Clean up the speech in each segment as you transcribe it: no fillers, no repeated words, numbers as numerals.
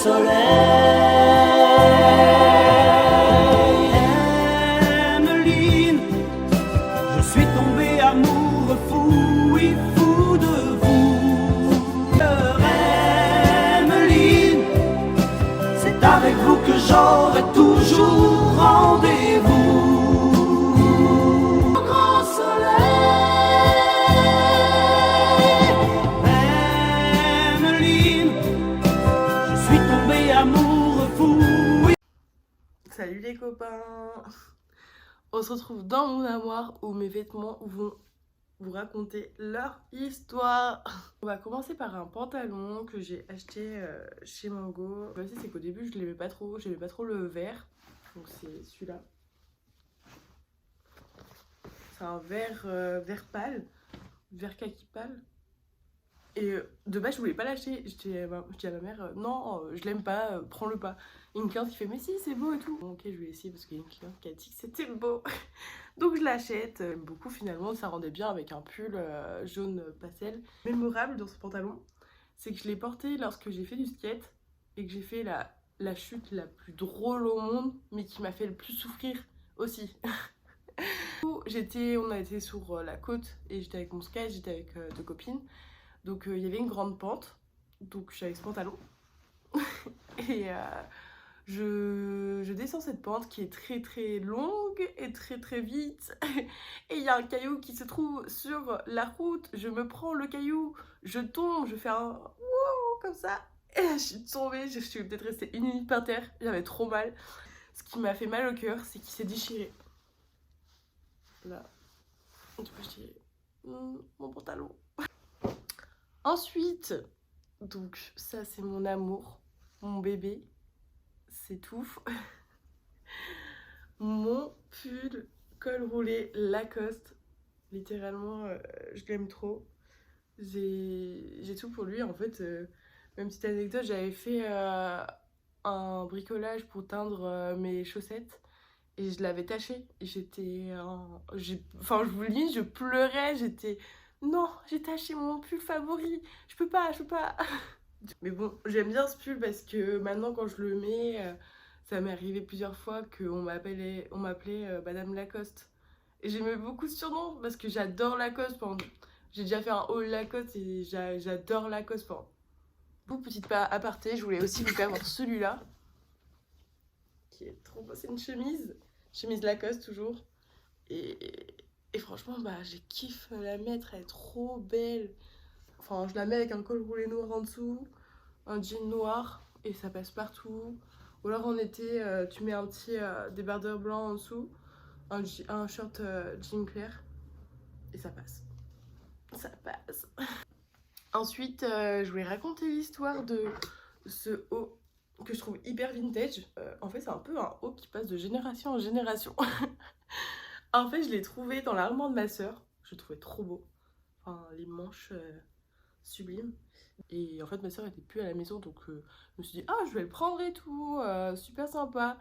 Emmeline, je suis tombé amoureux fou et fou de vous. Emmeline, c'est avec vous que j'aurai toujours rendez-vous. Au grand soleil, Emmeline, je suis tombé amoureux fou. Salut les copains! On se retrouve dans mon armoire où mes vêtements vont vous raconter leur histoire. On va commencer par un pantalon que j'ai acheté chez Mango. Le c'est qu'au début je l'aimais pas trop, j'aimais pas trop le vert. Donc c'est celui-là. C'est un vert, vert pâle, vert kaki pâle. Et de base je voulais pas l'acheter, je dis à ma mère non je l'aime pas, prends-le pas. Et une cliente qui fait mais si c'est beau et tout. Bon, ok je vais essayer parce qu'il y a une cliente qui a dit que c'était beau. Donc je l'achète, j'aime beaucoup finalement, ça rendait bien avec un pull jaune pastel. Mémorable dans ce pantalon, c'est que je l'ai porté lorsque j'ai fait du skate et que j'ai fait la chute la plus drôle au monde mais qui m'a fait le plus souffrir aussi. On a été sur la côte et j'étais avec mon skate, j'étais avec deux copines. Donc il y avait une grande pente, donc je suis avec ce pantalon et je descends cette pente qui est très très longue et très très vite et il y a un caillou qui se trouve sur la route, je me prends le caillou, je tombe, je fais un wow comme ça et là, je suis tombée, je suis peut-être restée une minute par terre, j'avais trop mal. Ce qui m'a fait mal au cœur, c'est qu'il s'est déchiré. Là, du coup je dis mon pantalon. Ensuite, donc ça c'est mon amour, mon bébé, c'est tout. Mon pull col roulé Lacoste, littéralement je l'aime trop. J'ai tout pour lui en fait. Même petite anecdote, j'avais fait un bricolage pour teindre mes chaussettes et je l'avais taché. Enfin je vous le dis, je pleurais, non, j'ai taché mon pull favori, je peux pas. Mais bon, j'aime bien ce pull parce que maintenant quand je le mets, ça m'est arrivé plusieurs fois qu'on m'appelait Madame Lacoste. Et j'aimais beaucoup ce surnom parce que j'adore Lacoste. J'ai déjà fait un haul Lacoste et j'adore Lacoste. Petite aparté, je voulais aussi vous faire voir celui-là. Qui est trop beau, c'est une chemise Lacoste toujours. Et franchement, bah, j'ai kiffe la mettre, elle est trop belle. Enfin, je la mets avec un col roulé noir en dessous, un jean noir, et ça passe partout. Ou alors en été, tu mets un petit débardeur blanc en dessous, un short jean clair, et ça passe. Ça passe. Ensuite, je voulais raconter l'histoire de ce haut que je trouve hyper vintage. En fait, c'est un peu un haut qui passe de génération en génération. En fait, je l'ai trouvé dans l'armoire de ma soeur. Je le trouvais trop beau. Enfin, les manches sublimes. Et en fait, ma soeur était plus à la maison, donc je me suis dit, ah, je vais le prendre et tout, super sympa.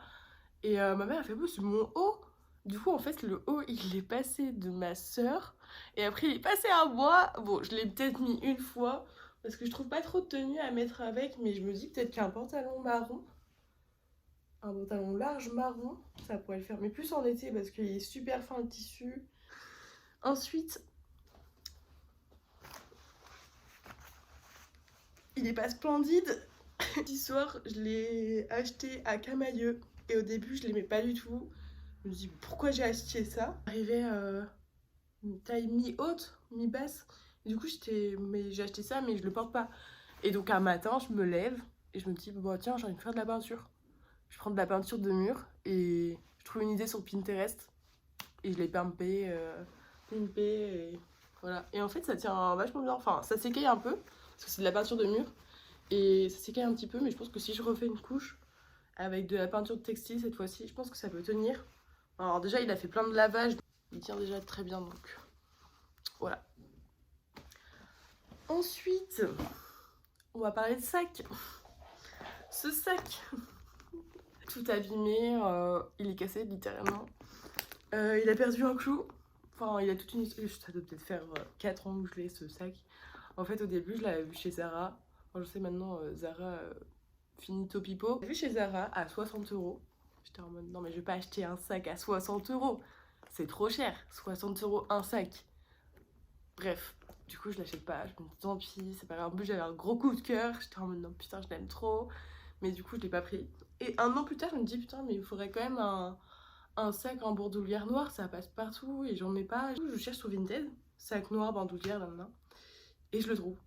Et ma mère a fait, bon, c'est mon haut. Du coup, en fait, le haut, il est passé de ma soeur. Et après, il est passé à moi. Bon, je l'ai peut-être mis une fois, parce que je trouve pas trop de tenue à mettre avec, mais je me dis peut-être qu'un pantalon marron, un pantalon large marron, ça pourrait le faire. Mais plus en été, parce qu'il est super fin le tissu. Ensuite, il est pas splendide. Ce soir, je l'ai acheté à Camailleux. Et au début, je l'aimais pas du tout. Je me dis, pourquoi j'ai acheté ça? J'arrivais une taille mi-haute, mi-basse. Du coup, j'ai acheté ça, mais je le porte pas. Et donc, un matin, je me lève et je me dis, bon, tiens, j'ai envie de faire de la peinture. Je prends de la peinture de mur et je trouve une idée sur Pinterest. Et je l'ai pimpé, et voilà. Et en fait, ça tient vachement bien. Enfin, ça s'écaille un peu, parce que c'est de la peinture de mur. Et ça s'écaille un petit peu, mais je pense que si je refais une couche avec de la peinture de textile cette fois-ci, je pense que ça peut tenir. Alors déjà, il a fait plein de lavage, il tient déjà très bien, donc voilà. Ensuite, on va parler de sac. Ce sac, tout abîmé, il est cassé littéralement. Il a perdu un clou. Enfin, il a toute une histoire. Ça doit peut-être faire 4 ans que je l'ai, ce sac. En fait, au début, je l'avais vu chez Zara. Enfin, je sais maintenant, Zara finito pipo. J'ai vu chez Zara à 60 euros. J'étais en mode non mais je vais pas acheter un sac à 60 euros. C'est trop cher, 60 euros un sac. Bref, du coup je l'achète pas, je me dis tant pis, c'est pas grave. En plus j'avais un gros coup de cœur, j'étais en mode non putain je l'aime trop. Mais du coup je l'ai pas pris. Et un an plus tard je me dis putain mais il faudrait quand même un sac en bandoulière noire, ça passe partout et j'en mets pas. Du coup, je cherche sur Vinted, sac noir, bandoulière, là. Et je le trouve.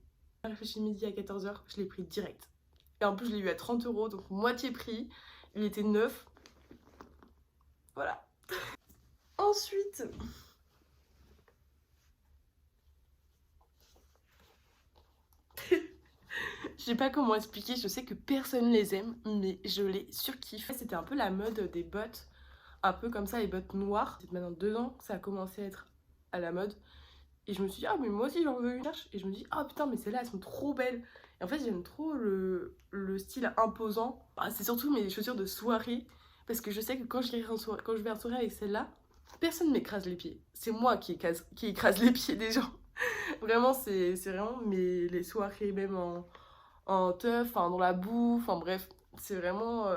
J'ai réfléchi midi à 14h, je l'ai pris direct. Et en plus, je l'ai eu à 30 euros, donc moitié prix. Il était neuf. Voilà. Ensuite, je sais pas comment expliquer, je sais que personne les aime, mais je les surkiffe. C'était un peu la mode des bottes, un peu comme ça, les bottes noires. C'est maintenant 2 ans que ça a commencé à être à la mode. Et je me suis dit, ah, mais moi aussi j'en veux une. Et je me dis, ah putain, mais celles-là elles sont trop belles. Et en fait, j'aime trop le style imposant. Bah, c'est surtout mes chaussures de soirée. Parce que je sais que quand je vais en soirée avec celle-là, personne ne m'écrase les pieds. C'est moi qui écrase les pieds des gens. Vraiment, c'est vraiment les soirées, même en teuf, enfin, dans la boue, enfin bref. C'est vraiment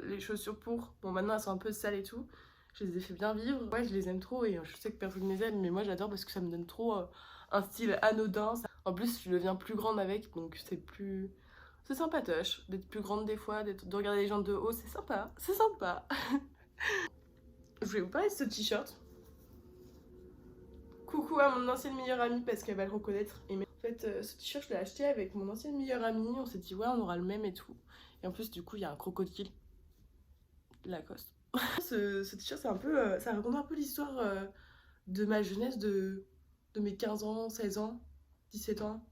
les chaussures pour. Bon, maintenant elles sont un peu sales et tout. Je les ai fait bien vivre. Ouais, je les aime trop et je sais que personne ne les aime, mais moi j'adore parce que ça me donne trop un style anodin. En plus, je deviens plus grande avec, donc c'est plus. C'est sympatoche d'être plus grande des fois, de regarder les gens de haut, c'est sympa. C'est sympa. Je vais vous parler de ce t-shirt. Coucou à mon ancienne meilleure amie parce qu'elle va le reconnaître. Et en fait, ce t-shirt, je l'ai acheté avec mon ancienne meilleure amie. On s'est dit, ouais, on aura le même et tout. Et en plus, du coup, il y a un crocodile. Lacoste. Ce t-shirt, c'est un peu, ça raconte un peu l'histoire de ma jeunesse, de mes 15 ans, 16 ans, 17 ans.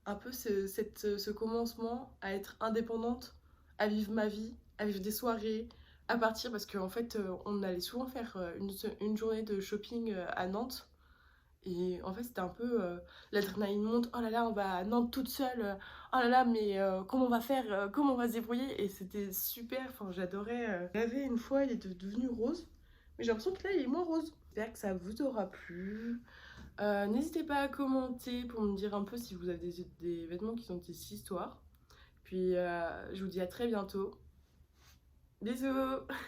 Un peu ce commencement à être indépendante, à vivre ma vie, à vivre des soirées, à partir parce qu'en fait, on allait souvent faire une journée de shopping à Nantes. Et en fait, c'était un peu l'adrénaline monte. Oh là là, on va à Nantes toute seule. Oh là là, mais comment on va faire comment on va se débrouiller. Et c'était super. Enfin, j'adorais. J'avais une fois, il est devenu rose. Mais j'ai l'impression que là, il est moins rose. J'espère que ça vous aura plu. N'hésitez pas à commenter pour me dire un peu si vous avez des vêtements qui ont des histoires. Puis, je vous dis à très bientôt. Bisous!